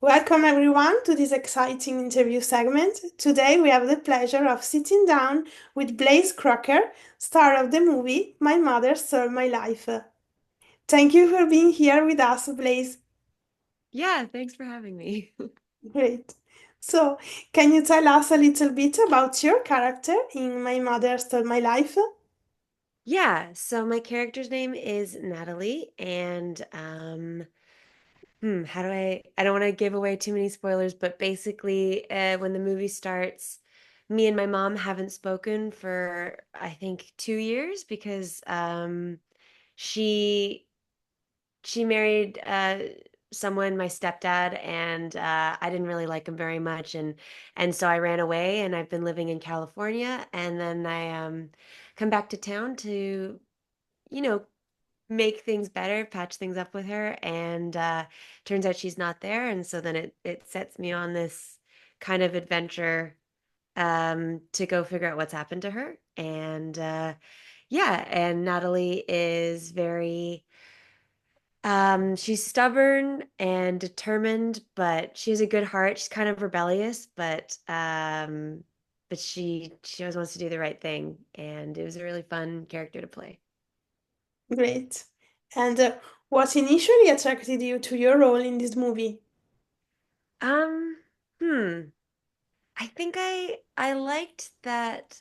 Welcome everyone to this exciting interview segment. Today we have the pleasure of sitting down with Blaise Crocker, star of the movie My Mother Stole My Life. Thank you for being here with us, Blaise. Yeah, thanks for having me. Great. So, can you tell us a little bit about your character in My Mother Stole My Life? Yeah, so my character's name is Natalie, and how do I don't want to give away too many spoilers, but basically, when the movie starts, me and my mom haven't spoken for I think 2 years because she she married someone, my stepdad, and I didn't really like him very much, and so I ran away, and I've been living in California, and then I come back to town to you know make things better, patch things up with her, and turns out she's not there, and so then it sets me on this kind of adventure to go figure out what's happened to her, and yeah, and Natalie is very she's stubborn and determined, but she has a good heart. She's kind of rebellious, but she always wants to do the right thing, and it was a really fun character to play. Great. And what initially attracted you to your role in this movie? Um, hmm. I think I liked that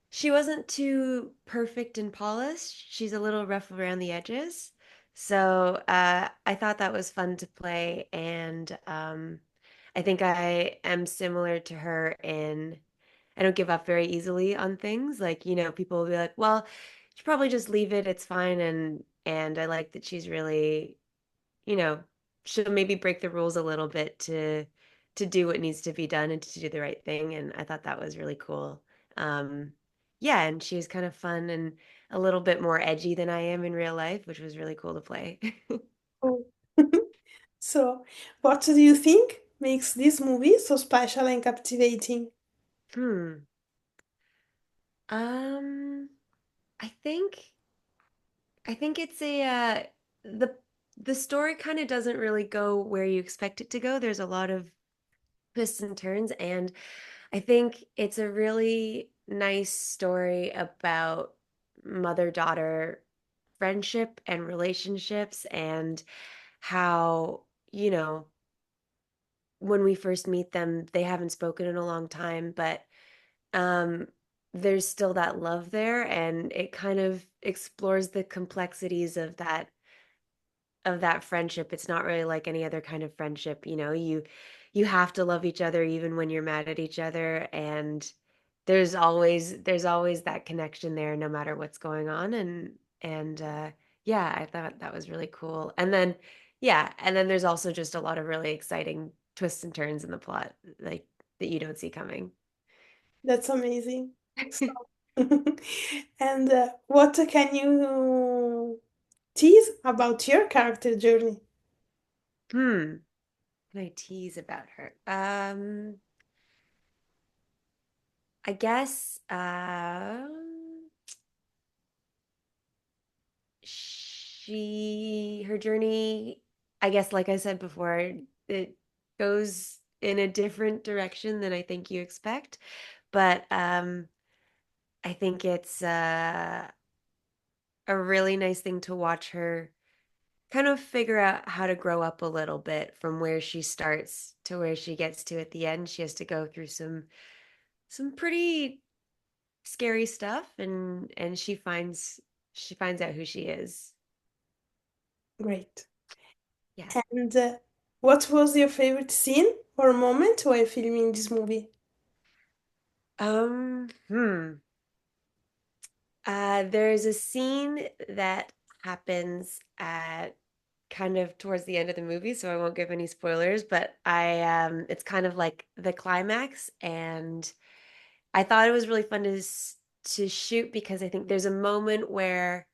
she wasn't too perfect and polished. She's a little rough around the edges. So I thought that was fun to play. And I think I am similar to her in I don't give up very easily on things. Like, people will be like, well, you should probably just leave it. It's fine. And I like that she's really, you know, she'll maybe break the rules a little bit to do what needs to be done and to do the right thing. And I thought that was really cool. Um, yeah, and she was kind of fun and a little bit more edgy than I am in real life, which was really cool to play. Oh. So, what do you think makes this movie so special and captivating? Hmm. Um, I think I think it's a the the story kind of doesn't really go where you expect it to go. There's a lot of twists and turns, and I think it's a really nice story about mother-daughter friendship and relationships and how, you know, when we first meet them, they haven't spoken in a long time, but um, there's still that love there, and it kind of explores the complexities of that friendship. It's not really like any other kind of friendship, you have to love each other even when you're mad at each other, and there's always that connection there no matter what's going on, and yeah, I thought that was really cool. And then yeah, and then there's also just a lot of really exciting twists and turns in the plot, like that you don't see coming. That's amazing. So, and what can you tease about your character journey? Hmm. Can I tease about her? I guess her journey, I guess, like I said before, it goes in a different direction than I think you expect. But I think it's a really nice thing to watch her kind of figure out how to grow up a little bit from where she starts to where she gets to at the end. She has to go through some pretty scary stuff, and she finds out who she is. Great. Yeah. And what was your favorite scene or moment while filming this movie? Um, hmm. There's a scene that happens at kind of towards the end of the movie, so I won't give any spoilers, but I it's kind of like the climax, and I thought it was really fun to shoot because I think there's a moment where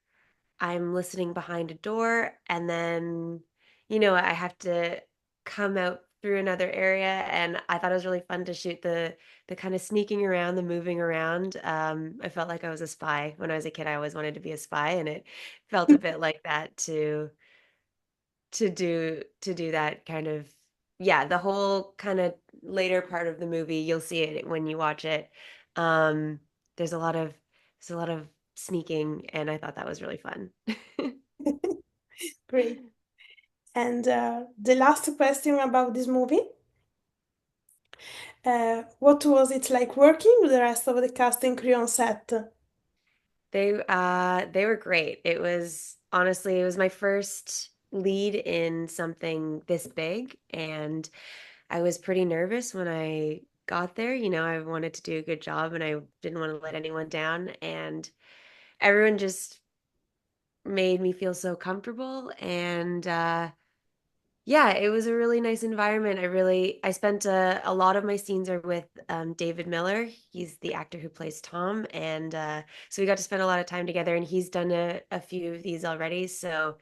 I'm listening behind a door, and then, I have to come out through another area, and I thought it was really fun to shoot the kind of sneaking around, the moving around. I felt like I was a spy. When I was a kid, I always wanted to be a spy, and it felt a bit like that to do that kind of, yeah, the whole kind of later part of the movie, you'll see it when you watch it. Um, there's a lot of there's a lot of sneaking, and I thought that was really fun. Great. And the last question about this movie, what was it like working with the rest of the cast and crew on set? They were great. It was honestly, it was my first lead in something this big, and I was pretty nervous when I got there. I wanted to do a good job and I didn't want to let anyone down, and everyone just made me feel so comfortable, and yeah, it was a really nice environment. I spent a lot of my scenes are with David Miller. He's the actor who plays Tom. And so we got to spend a lot of time together, and he's done a few of these already. So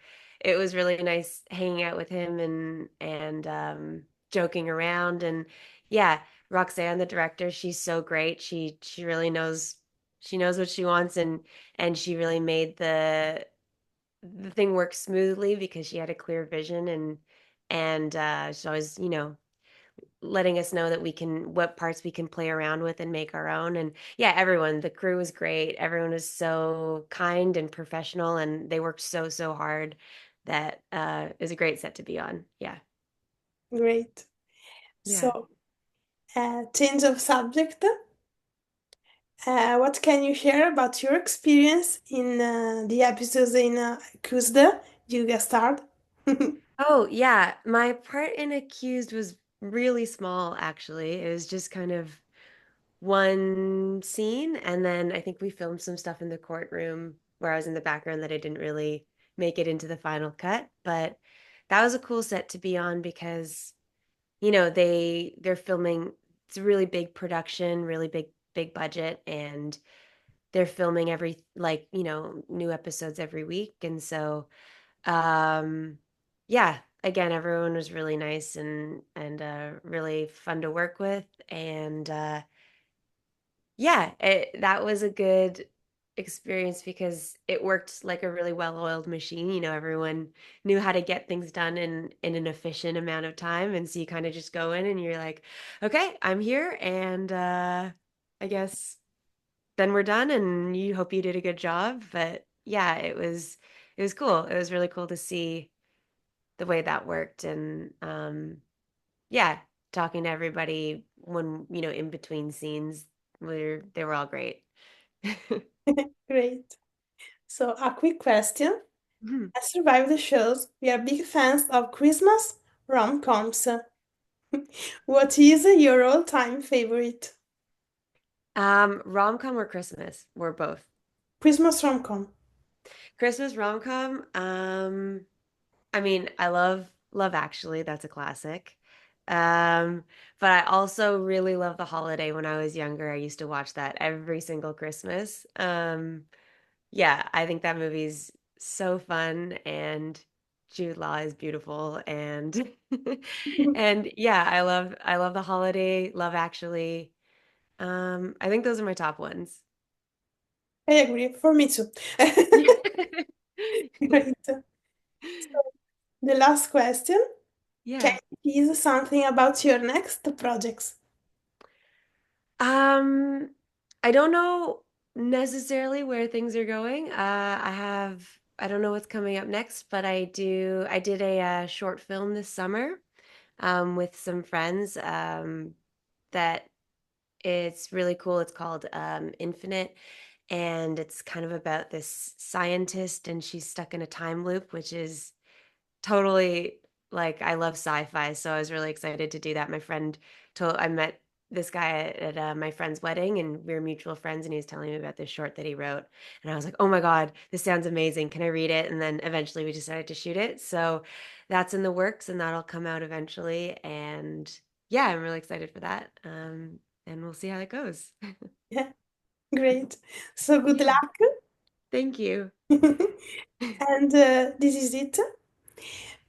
it was really nice hanging out with him and joking around. And yeah, Roxanne, the director, she's so great. She really knows what she wants, and she really made the thing worked smoothly because she had a clear vision, and she's always, letting us know that we can what parts we can play around with and make our own. And yeah, the crew was great. Everyone was so kind and professional, and they worked so hard. That is a great set to be on. Yeah. Great. Yeah. So, change of subject. What can you share about your experience in the episodes in Accused? You get started. Oh, yeah. My part in Accused was really small, actually. It was just kind of one scene, and then I think we filmed some stuff in the courtroom where I was in the background that I didn't really make it into the final cut. But that was a cool set to be on because, they're filming, it's a really big production, really big budget, and they're filming new episodes every week. And so um yeah, again, everyone was really nice and really fun to work with. And yeah, that was a good experience because it worked like a really well-oiled machine. Everyone knew how to get things done in an efficient amount of time. And so you kind of just go in and you're like, okay, I'm here, and I guess then we're done, and you hope you did a good job. But yeah, it was cool. It was really cool to see the way that worked. And yeah, talking to everybody when, in between scenes, they were all great. Great. So, a quick question. Mhm. As Survive the shows, we are big fans of Christmas rom-coms. What is your all-time favorite? Rom-com or Christmas? We're both. Christmas rom-com. Christmas rom-com. I mean, I Love Actually. That's a classic. Um, but I also really love The Holiday. When I was younger, I used to watch that every single Christmas. Yeah, I think that movie's so fun, and Jude Law is beautiful, and and yeah, I love The Holiday, Love Actually. I think those are my top ones. I agree. For me too. Great. So, the last question. Can Yeah. you tease something about your next projects? Um, I don't know necessarily where things are going. I don't know what's coming up next, but I did a short film this summer with some friends that it's really cool. It's called Infinite, and it's kind of about this scientist, and she's stuck in a time loop, which is totally, like, I love sci-fi, so I was really excited to do that. I met this guy at my friend's wedding, and we were mutual friends, and he was telling me about this short that he wrote, and I was like, oh my God, this sounds amazing. Can I read it? And then eventually we decided to shoot it. So that's in the works, and that'll come out eventually. And yeah, I'm really excited for that. And we'll see how it goes. Yeah, great. So good Yeah, luck. thank you. And this is it.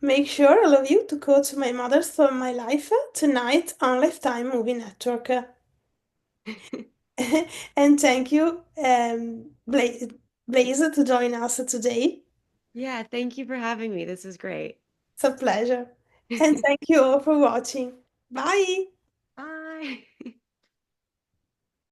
Make sure, all of you, to go to My Mother Stole My Life tonight on Lifetime Movie Network. And thank you, Blaise, to join us today. Yeah, thank you for having me. This was great. It's a pleasure. And thank you all for watching. Bye. Bye.